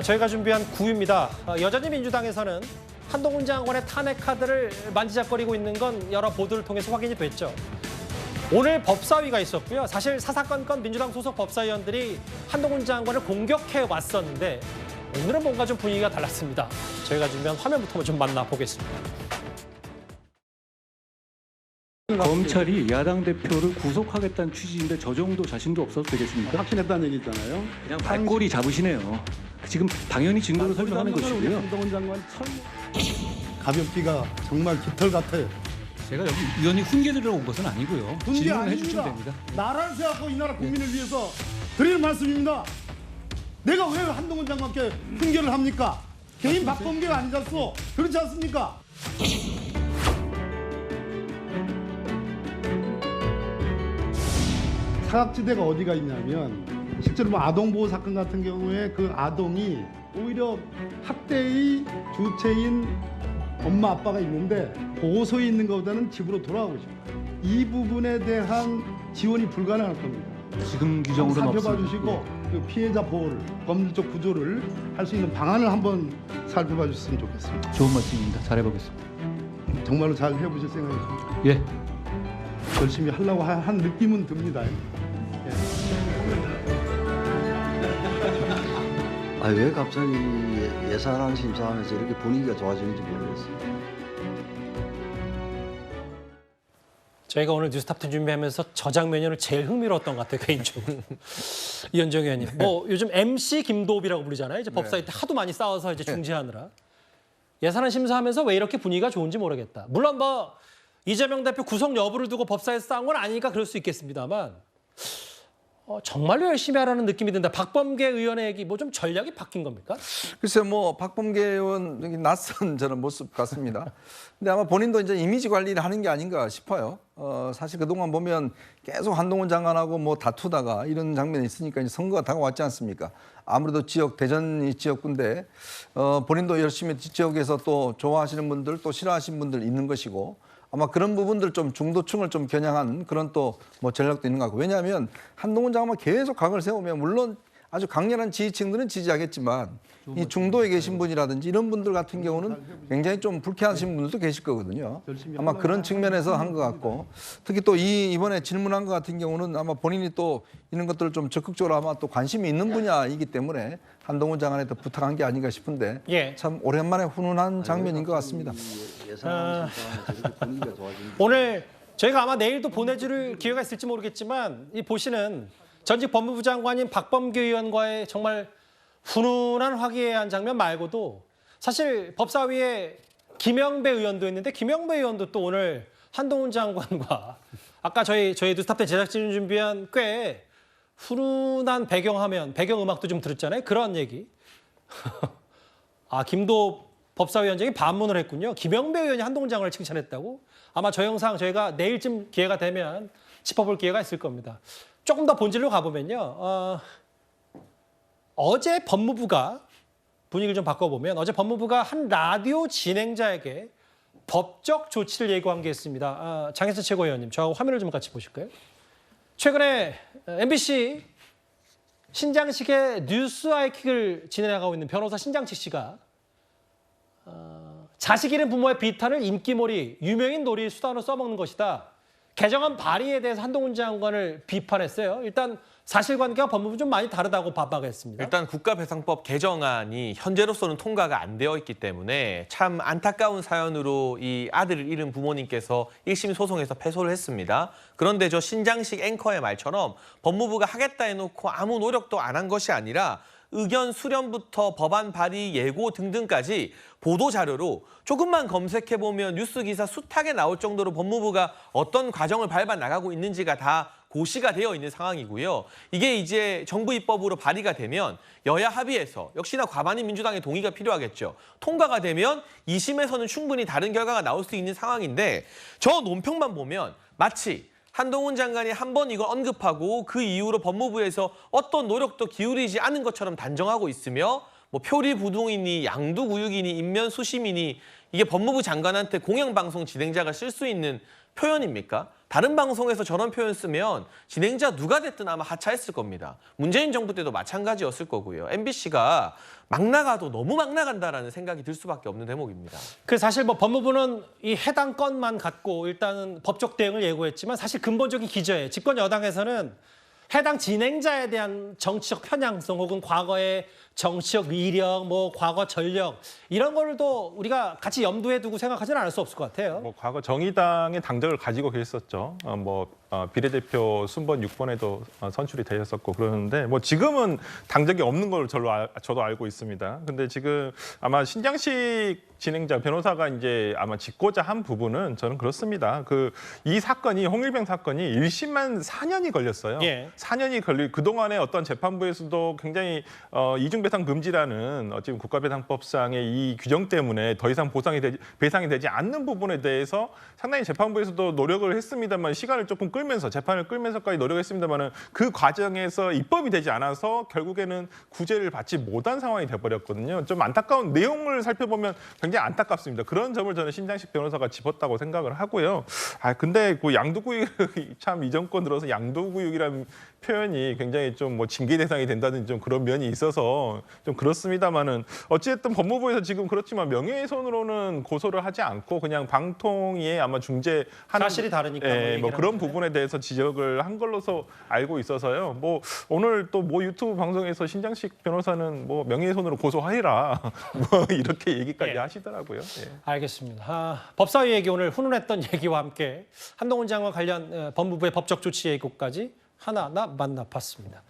저희가 준비한 9위입니다. 여전히 민주당에서는 한동훈 장관의 탄핵 카드를 만지작거리고 있는 건 여러 보도를 통해서 확인이 됐죠. 오늘 법사위가 있었고요. 사실 사사건건 민주당 소속 법사위원들이 한동훈 장관을 공격해 왔었는데 오늘은 뭔가 좀 분위기가 달랐습니다. 저희가 준비한 화면부터 좀 만나보겠습니다. 검찰이 야당 대표를 구속하겠다는 취지인데 저 정도 자신도 없어도 되겠습니까? 확신했다는 얘기 있잖아요. 그냥 발꼬리 잡으시네요. 지금 당연히 증거로 설명하는 것이고요. 한동훈 장관 가볍기가 정말 깃털 같아요. 제가 여기 위원이 훈계 들으러 온 것은 아니고요. 훈계 질문을 아닙니다. 해주시면 됩니다. 나라를 생각하고 이 나라 국민을 위해서 드리는 말씀입니다. 내가 왜 한동훈 장관께 훈계를 합니까? 개인 박범계가 아니잖소. 그렇지 않습니까? 사각지대가 어디가 있냐면 실제로 뭐 아동보호 사건 같은 경우에 그 아동이 오히려 학대의 주체인 엄마 아빠가 있는데 보호소에 있는 것보다는 집으로 돌아가고 싶어요. 이 부분에 대한 지원이 불가능할 겁니다. 지금 규정으로는 살펴봐 없습니다. 주시고 그 피해자 보호를 법률적 구조를 할 수 있는 방안을 한번 살펴봐 주셨으면 좋겠습니다. 좋은 말씀입니다. 잘해보겠습니다. 정말로 잘 해보실 생각이십니까? 예. 열심히 하려고 한 느낌은 듭니다. 왜 갑자기 예산안 심사하면서 이렇게 분위기가 좋아지는지 모르겠어요. 저희가 오늘 뉴스탑10 준비하면서 저 장면이 제일 흥미로웠던 것 같아요, 개인적으로. 이현정 의원님. 뭐 요즘 MC 김도비라고 부르잖아요. 이제 법사위 때 하도 많이 싸워서 이제 중지하느라. 예산안 심사하면서 왜 이렇게 분위기가 좋은지 모르겠다. 물론 뭐 이재명 대표 구속 여부를 두고 법사위에서 싸운 건 아니니까 그럴 수 있겠습니다만 정말로 열심히 하라는 느낌이 든다. 박범계 의원의 얘기 뭐 좀 전략이 바뀐 겁니까? 글쎄요, 뭐 박범계 의원 여기 낯선 저는 모습 같습니다. 근데 아마 본인도 이제 이미지 관리를 하는 게 아닌가 싶어요. 사실 그동안 보면 계속 한동훈 장관하고 뭐 다투다가 이런 장면이 있으니까 이제 선거가 다가왔지 않습니까? 아무래도 대전이 지역구인데 본인도 열심히 지역에서 또 좋아하시는 분들 또 싫어하시는 분들 있는 것이고 아마 그런 부분들 좀 중도층을 좀 겨냥한 그런 또 뭐 전략도 있는 것 같고 왜냐하면 한동훈 장관만 계속 각을 세우면 물론 아주 강렬한 지지층들은 지지하겠지만 이 중도에 계신 분이라든지 이런 분들 같은 경우는 굉장히 좀 불쾌하신 분들도 계실 거거든요. 아마 그런 측면에서 한 것 같고 특히 또 이번에 질문한 것 같은 경우는 아마 본인이 또 이런 것들을 좀 적극적으로 아마 또 관심이 있는 분야이기 때문에 한동훈 장관한테 부탁한 게 아닌가 싶은데 예. 참 오랜만에 훈훈한 장면인 것 같습니다. 예산안 심사하면서 이렇게 분위기가 좋아지는지 오늘 저희가 아마 내일도 보내줄 기회가 있을지 모르겠지만 이 보시는 전직 법무부 장관인 박범계 의원과의 정말 훈훈한 화기애애한 장면 말고도 사실 법사위에 김영배 의원도 있는데 김영배 의원도 또 오늘 한동훈 장관과 아까 저희 뉴스탑10 제작진이 준비한 꽤 훈훈한 배경음악도 좀 들었잖아요. 그런 얘기. 김도 법사위원장이 반문을 했군요. 김영배 의원이 한동훈 장관을 칭찬했다고? 아마 저 영상 저희가 내일쯤 기회가 되면 짚어볼 기회가 있을 겁니다. 조금 더 본질로 가보면요. 어제 법무부가 분위기를 좀 바꿔보면 어제 법무부가 한 라디오 진행자에게 법적 조치를 예고한 게 있습니다. 장혜선 최고위원님, 저하고 화면을 좀 같이 보실까요? 최근에 MBC 신장식의 뉴스 아이킥을 진행하고 있는 변호사 신장식 씨가 자식 잃은 부모의 비탄을 인기몰이, 유명인 놀이 수단으로 써먹는 것이다. 개정안 발의에 대해서 한동훈 장관을 비판했어요. 일단 사실관계가 법무부 좀 많이 다르다고 반박했습니다. 일단 국가배상법 개정안이 현재로서는 통과가 안 되어 있기 때문에 참 안타까운 사연으로 이 아들을 잃은 부모님께서 1심 소송에서 패소를 했습니다. 그런데 저 신장식 앵커의 말처럼 법무부가 하겠다 해놓고 아무 노력도 안 한 것이 아니라 의견 수렴부터 법안 발의 예고 등등까지 보도자료로 조금만 검색해보면 뉴스 기사 숱하게 나올 정도로 법무부가 어떤 과정을 밟아 나가고 있는지가 다 고시가 되어 있는 상황이고요. 이게 이제 정부 입법으로 발의가 되면 여야 합의해서 역시나 과반인 민주당의 동의가 필요하겠죠. 통과가 되면 2심에서는 충분히 다른 결과가 나올 수 있는 상황인데 저 논평만 보면 마치 한동훈 장관이 한 번 이걸 언급하고 그 이후로 법무부에서 어떤 노력도 기울이지 않은 것처럼 단정하고 있으며 뭐 표리부동이니 양두구육이니 인면수심이니 이게 법무부 장관한테 공영방송 진행자가 쓸 수 있는 표현입니까? 다른 방송에서 저런 표현 쓰면 진행자 누가 됐든 아마 하차했을 겁니다. 문재인 정부 때도 마찬가지였을 거고요. MBC가 막 나가도 너무 막 나간다라는 생각이 들 수밖에 없는 대목입니다. 그 사실 뭐 법무부는 이 해당 건만 갖고 일단은 법적 대응을 예고했지만 사실 근본적인 기저에 집권 여당에서는 해당 진행자에 대한 정치적 편향성 혹은 과거의 정치적 이력, 뭐 과거 전력 이런 걸도 우리가 같이 염두에 두고 생각하지는 않을 수 없을 것 같아요. 뭐 과거 정의당의 당적을 가지고 계셨었죠. 비례대표 순번 6번에도 선출이 되셨었고 그러는데 뭐 지금은 당적이 없는 걸 저도 알고 있습니다. 근데 지금 아마 신장식 진행자 변호사가 이제 아마 짚고자 한 부분은 저는 그렇습니다. 이 사건이 홍일병 사건이 1심만 4년이 걸렸어요. 예. 4년이 걸릴 그동안에 어떤 재판부에서도 굉장히 이중배상 금지라는 지금 국가배상법상의 이 규정 때문에 더 이상 배상이 되지 않는 부분에 대해서 상당히 재판부에서도 노력을 했습니다만 시간을 조금 끌면서 재판을 끌면서까지 노력했습니다만은 그 과정에서 입법이 되지 않아서 결국에는 구제를 받지 못한 상황이 돼버렸거든요. 좀 안타까운 내용을 살펴보면 굉장히 안타깝습니다. 그런 점을 저는 신장식 변호사가 짚었다고 생각을 하고요. 근데 그 양도구육 참 이 정권 들어서 양도구육이라는 표현이 굉장히 좀 뭐 징계 대상이 된다든지 좀 그런 면이 있어서 좀 그렇습니다만은 어찌됐든 법무부에서 지금 그렇지만 명예훼손으로는 고소를 하지 않고 그냥 방통위에 아마 중재하는 사실이 다르니까 뭐 뭐 얘기를 그런 하는데. 부분에 대해서 지적을 한 걸로서 알고 있어서요. 뭐 오늘 또 뭐 유튜브 방송에서 신장식 변호사는 뭐 명예훼손으로 고소하리라 뭐 이렇게 얘기까지 예. 하시더라고요. 예. 알겠습니다. 법사위 얘기 오늘 훈훈했던 얘기와 함께 한동훈 장관 관련 법무부의 법적 조치 예고까지 하나하나 만나봤습니다.